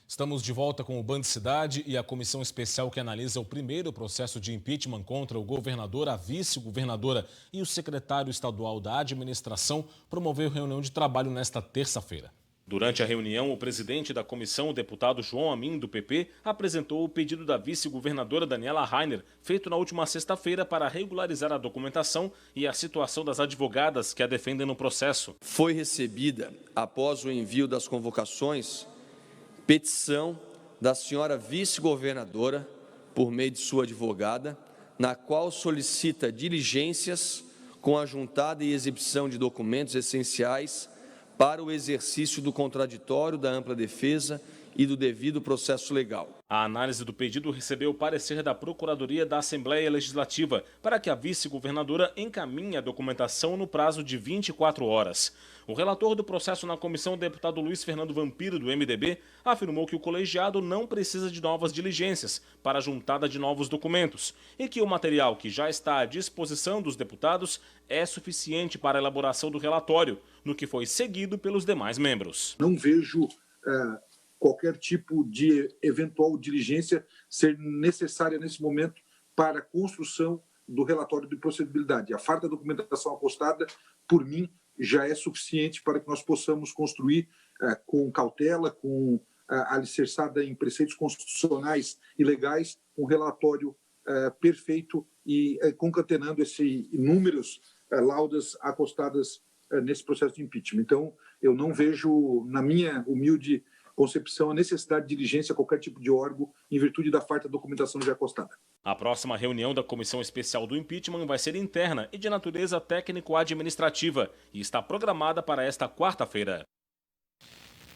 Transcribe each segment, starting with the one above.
Estamos de volta com o Band Cidade e a comissão especial que analisa o primeiro processo de impeachment contra o governador, a vice-governadora e o secretário estadual da administração promoveu reunião de trabalho nesta terça-feira. Durante a reunião, o presidente da comissão, o deputado João Amin, do PP, apresentou o pedido da vice-governadora Daniela Rainer, feito na última sexta-feira para regularizar a documentação e a situação das advogadas que a defendem no processo. Foi recebida, após o envio das convocações, petição da senhora vice-governadora, por meio de sua advogada, na qual solicita diligências com a juntada e exibição de documentos essenciais para o exercício do contraditório, da ampla defesa e do devido processo legal. A análise do pedido recebeu o parecer da Procuradoria da Assembleia Legislativa para que a vice-governadora encaminhe a documentação no prazo de 24 horas. O relator do processo na comissão, o deputado Luiz Fernando Vampiro, do MDB, afirmou que o colegiado não precisa de novas diligências para a juntada de novos documentos e que o material que já está à disposição dos deputados é suficiente para a elaboração do relatório, no que foi seguido pelos demais membros. Não vejo qualquer tipo de eventual diligência ser necessária nesse momento para a construção do relatório de procedibilidade. A farta documentação apostada, por mim, já é suficiente para que nós possamos construir com cautela, com alicerçada em preceitos constitucionais e legais, um relatório perfeito e concatenando inúmeros laudas acostadas nesse processo de impeachment. Então, eu não vejo, na minha humilde concepção, a necessidade de diligência a qualquer tipo de órgão em virtude da farta documentação já acostada. A próxima reunião da Comissão Especial do Impeachment vai ser interna e de natureza técnico-administrativa e está programada para esta quarta-feira.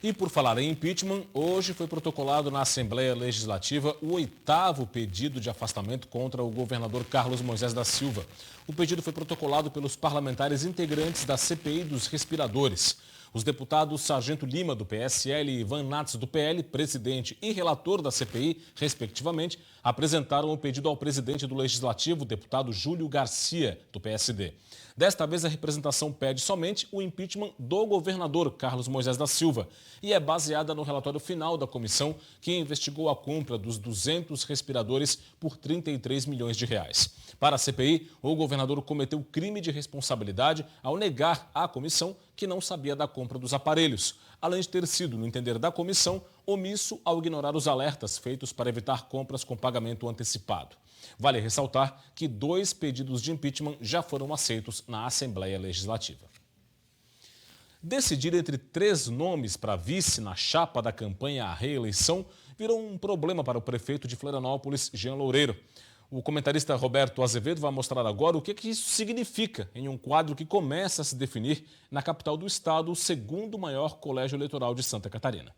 E por falar em impeachment, hoje foi protocolado na Assembleia Legislativa o 8º pedido de afastamento contra o governador Carlos Moisés da Silva. O pedido foi protocolado pelos parlamentares integrantes da CPI dos respiradores. Os deputados Sargento Lima, do PSL, e Ivan Nats, do PL, presidente e relator da CPI, respectivamente, apresentaram o pedido ao presidente do Legislativo, o deputado Júlio Garcia, do PSD. Desta vez, a representação pede somente o impeachment do governador Carlos Moisés da Silva e é baseada no relatório final da comissão que investigou a compra dos 200 respiradores por 33 milhões de reais. Para a CPI, o governador cometeu crime de responsabilidade ao negar à comissão que não sabia da compra dos aparelhos, além de ter sido, no entender da comissão, omisso ao ignorar os alertas feitos para evitar compras com pagamento antecipado. Vale ressaltar que 2 pedidos de impeachment já foram aceitos na Assembleia Legislativa. Decidir entre 3 nomes para vice na chapa da campanha à reeleição virou um problema para o prefeito de Florianópolis, Jean Loureiro. O comentarista Roberto Azevedo vai mostrar agora o que isso significa em um quadro que começa a se definir na capital do estado, o 2º maior colégio eleitoral de Santa Catarina.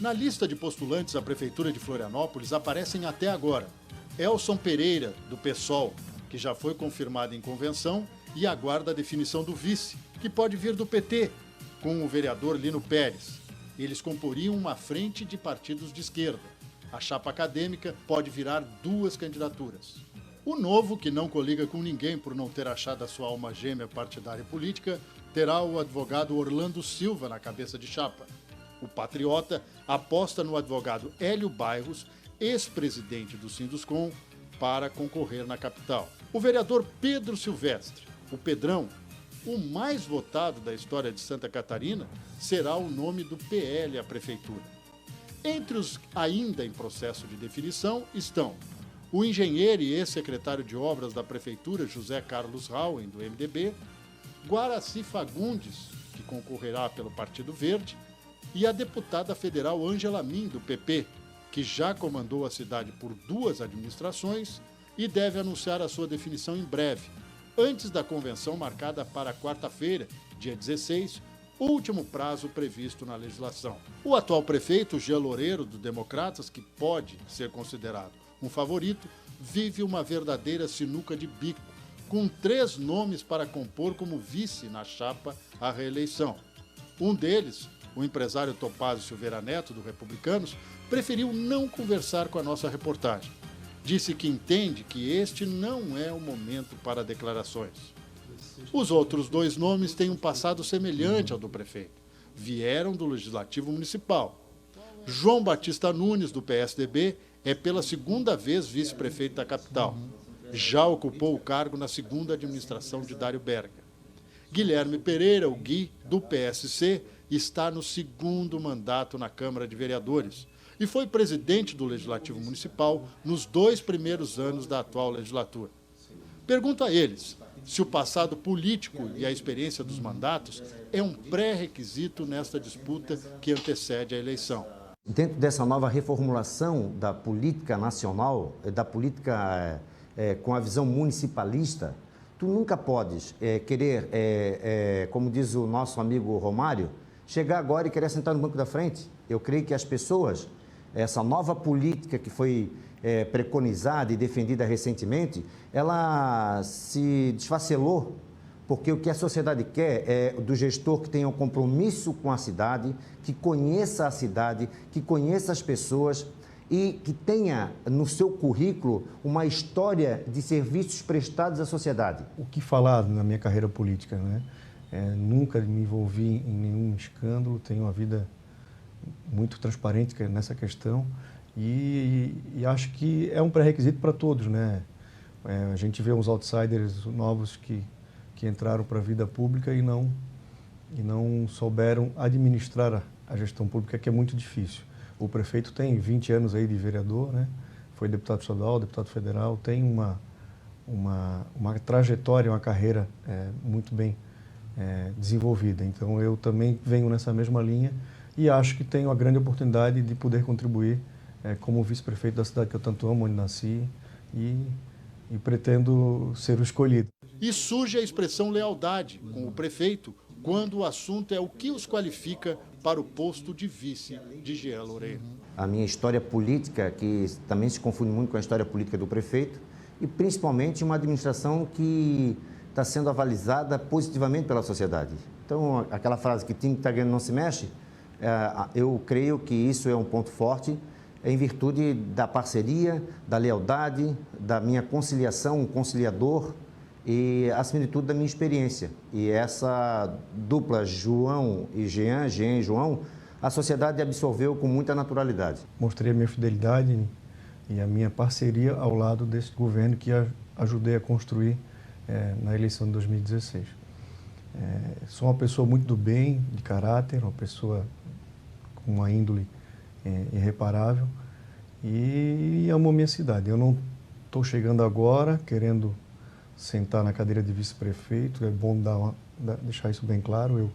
Na lista de postulantes à Prefeitura de Florianópolis aparecem até agora Elson Pereira, do PSOL, que já foi confirmado em convenção e aguarda a definição do vice, que pode vir do PT, com o vereador Lino Pérez. Eles comporiam uma frente de partidos de esquerda. A chapa acadêmica pode virar 2 candidaturas. O Novo, que não coliga com ninguém por não ter achado a sua alma gêmea partidária e política, terá o advogado Orlando Silva na cabeça de chapa. O Patriota aposta no advogado Hélio Bairros, ex-presidente do Sinduscom, para concorrer na capital. O vereador Pedro Silvestre, o Pedrão, o mais votado da história de Santa Catarina, será o nome do PL à prefeitura. Entre os ainda em processo de definição estão o engenheiro e ex-secretário de obras da prefeitura, José Carlos Rauen, do MDB, Guaraci Fagundes, que concorrerá pelo Partido Verde, e a deputada federal Ângela Min, do PP, que já comandou a cidade por 2 administrações e deve anunciar a sua definição em breve, antes da convenção marcada para quarta-feira, dia 16, último prazo previsto na legislação. O atual prefeito, Jean Loureiro, do Democratas, que pode ser considerado um favorito, vive uma verdadeira sinuca de bico, com 3 nomes para compor como vice na chapa à reeleição. Um deles, o empresário Topázio Silveira Neto, do Republicanos, preferiu não conversar com a nossa reportagem. Disse que entende que este não é o momento para declarações. Os outros 2 nomes têm um passado semelhante ao do prefeito. Vieram do Legislativo Municipal. João Batista Nunes, do PSDB, é pela 2ª vez vice-prefeito da capital. Já ocupou o cargo na 2ª administração de Dário Berger. Guilherme Pereira, o Gui, do PSC, está no 2º mandato na Câmara de Vereadores e foi presidente do Legislativo Municipal nos 2 primeiros anos da atual legislatura. Pergunto a eles se o passado político e a experiência dos mandatos é um pré-requisito nesta disputa que antecede a eleição. Dentro dessa nova reformulação da política nacional, da política com a visão municipalista, tu nunca podes querer, como diz o nosso amigo Romário, chegar agora e querer sentar no banco da frente. Eu creio que as pessoas, essa nova política que foi preconizada e defendida recentemente, ela se desfacelou, porque o que a sociedade quer é do gestor que tenha um compromisso com a cidade, que conheça a cidade, que conheça as pessoas e que tenha no seu currículo uma história de serviços prestados à sociedade. O que falar na minha carreira política, né? Nunca me envolvi em nenhum escândalo, tenho uma vida muito transparente nessa questão e acho que é um pré-requisito para todos, né? A gente vê uns outsiders novos que entraram para a vida pública e não souberam administrar a gestão pública, que é muito difícil. O prefeito tem 20 anos aí de vereador, né? Foi deputado estadual, deputado federal, tem uma trajetória, uma carreira muito bem desenvolvida. Então, eu também venho nessa mesma linha e acho que tenho a grande oportunidade de poder contribuir como vice-prefeito da cidade que eu tanto amo, onde nasci, e pretendo ser o escolhido. E surge a expressão lealdade com o prefeito quando o assunto é o que os qualifica para o posto de vice de Jean Loureiro. A minha história política, que também se confunde muito com a história política do prefeito, e principalmente uma administração que está sendo avalizada positivamente pela sociedade. Então, aquela frase que time que está ganhando não se mexe, eu creio que isso é um ponto forte, em virtude da parceria, da lealdade, da minha conciliação, um conciliador e, acima de tudo, da minha experiência. E essa dupla João e Jean, Jean e João, a sociedade absorveu com muita naturalidade. Mostrei a minha fidelidade e a minha parceria ao lado desse governo que ajudei a construir na eleição de 2016. Sou uma pessoa muito do bem, de caráter, uma pessoa com uma índole irreparável e amo a minha cidade. Eu não estou chegando agora querendo sentar na cadeira de vice-prefeito, é bom deixar isso bem claro.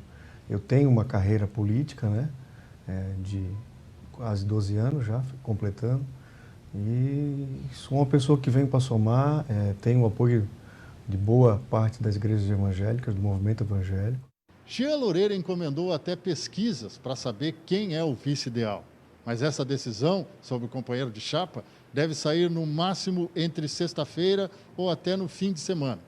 Eu tenho uma carreira política, né, de quase 12 anos já, completando, e sou uma pessoa que venho para somar, tenho o apoio de boa parte das igrejas evangélicas, do movimento evangélico. Jean Loureiro encomendou até pesquisas para saber quem é o vice ideal. Mas essa decisão sobre o companheiro de chapa deve sair no máximo entre sexta-feira ou até no fim de semana.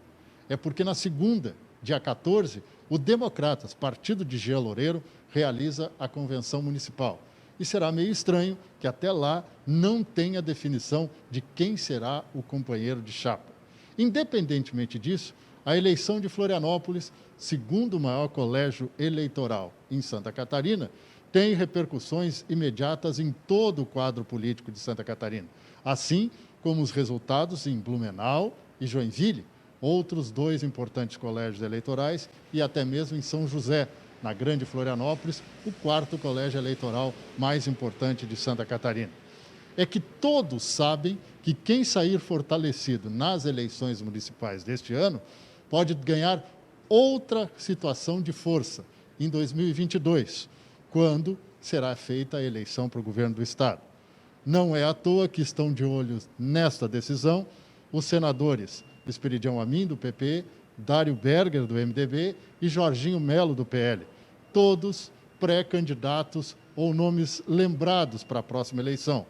É porque na segunda, dia 14, o Democratas, partido de Jean Loureiro, realiza a convenção municipal. E será meio estranho que até lá não tenha definição de quem será o companheiro de chapa. Independentemente disso, a eleição de Florianópolis, segundo o maior colégio eleitoral em Santa Catarina, tem repercussões imediatas em todo o quadro político de Santa Catarina, assim como os resultados em Blumenau e Joinville, outros 2 importantes colégios eleitorais, e até mesmo em São José, na Grande Florianópolis, o 4º colégio eleitoral mais importante de Santa Catarina. É que todos sabem que quem sair fortalecido nas eleições municipais deste ano pode ganhar outra situação de força em 2022, quando será feita a eleição para o governo do Estado. Não é à toa que estão de olho nesta decisão os senadores Esperidião Amin, do PP, Dário Berger, do MDB, e Jorginho Melo, do PL. Todos pré-candidatos ou nomes lembrados para a próxima eleição,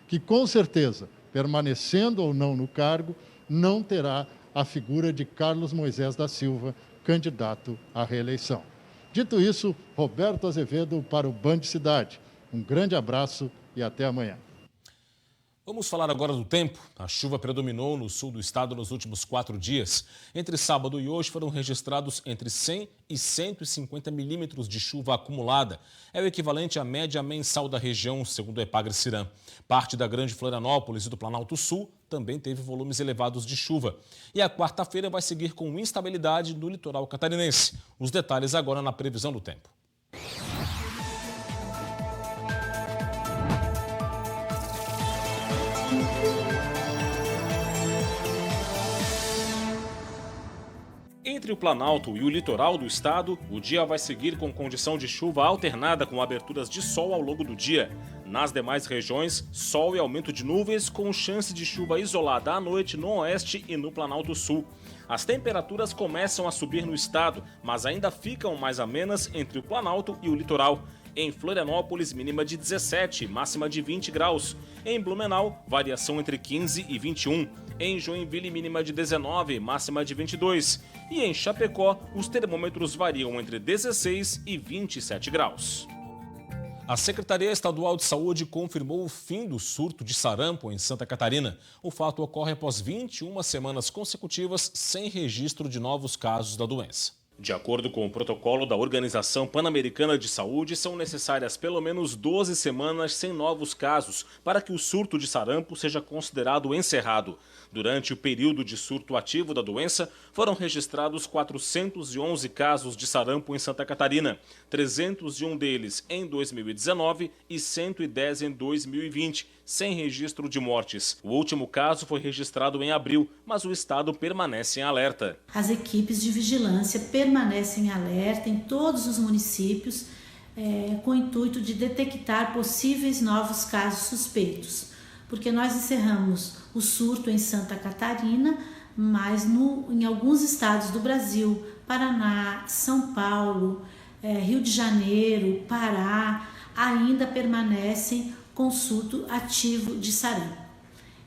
que com certeza, permanecendo ou não no cargo, não terá a figura de Carlos Moisés da Silva, candidato à reeleição. Dito isso, Roberto Azevedo para o Band Cidade. Um grande abraço e até amanhã. Vamos falar agora do tempo. A chuva predominou no sul do estado nos últimos 4 dias. Entre sábado e hoje foram registrados entre 100 e 150 milímetros de chuva acumulada. É o equivalente à média mensal da região, segundo o Epagre-Ciram. Parte da Grande Florianópolis e do Planalto Sul também teve volumes elevados de chuva. E a quarta-feira vai seguir com instabilidade no litoral catarinense. Os detalhes agora na previsão do tempo. Entre o Planalto e o litoral do estado, o dia vai seguir com condição de chuva alternada com aberturas de sol ao longo do dia. Nas demais regiões, sol e aumento de nuvens com chance de chuva isolada à noite no oeste e no Planalto Sul. As temperaturas começam a subir no estado, mas ainda ficam mais amenas entre o Planalto e o litoral. Em Florianópolis, mínima de 17, máxima de 20 graus. Em Blumenau, variação entre 15 e 21. Em Joinville, mínima de 19, máxima de 22. E em Chapecó, os termômetros variam entre 16 e 27 graus. A Secretaria Estadual de Saúde confirmou o fim do surto de sarampo em Santa Catarina. O fato ocorre após 21 semanas consecutivas sem registro de novos casos da doença. De acordo com o protocolo da Organização Pan-Americana de Saúde, são necessárias pelo menos 12 semanas sem novos casos para que o surto de sarampo seja considerado encerrado. Durante o período de surto ativo da doença, foram registrados 411 casos de sarampo em Santa Catarina, 301 deles em 2019 e 110 em 2020, sem registro de mortes. O último caso foi registrado em abril, mas o estado permanece em alerta. As equipes de vigilância permanecem em alerta em todos os municípios, com o intuito de detectar possíveis novos casos suspeitos. Porque nós encerramos o surto em Santa Catarina, mas em alguns estados do Brasil, Paraná, São Paulo, Rio de Janeiro, Pará, ainda permanecem com surto ativo de sarampo.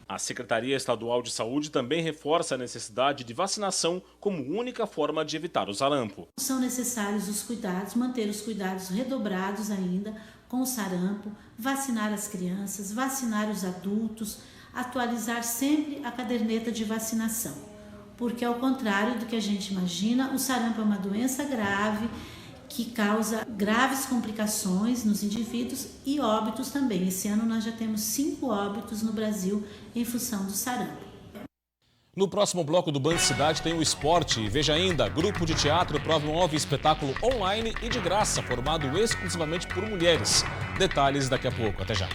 A Secretaria Estadual de Saúde também reforça a necessidade de vacinação como única forma de evitar o sarampo. São necessários os cuidados, manter os cuidados redobrados ainda com o sarampo, vacinar as crianças, vacinar os adultos, atualizar sempre a caderneta de vacinação. Porque ao contrário do que a gente imagina, o sarampo é uma doença grave que causa graves complicações nos indivíduos e óbitos também. Esse ano nós já temos 5 óbitos no Brasil em função do sarampo. No próximo bloco do Band Cidade tem o esporte. Veja ainda, grupo de teatro promove espetáculo online e de graça, formado exclusivamente por mulheres. Detalhes daqui a pouco. Até já.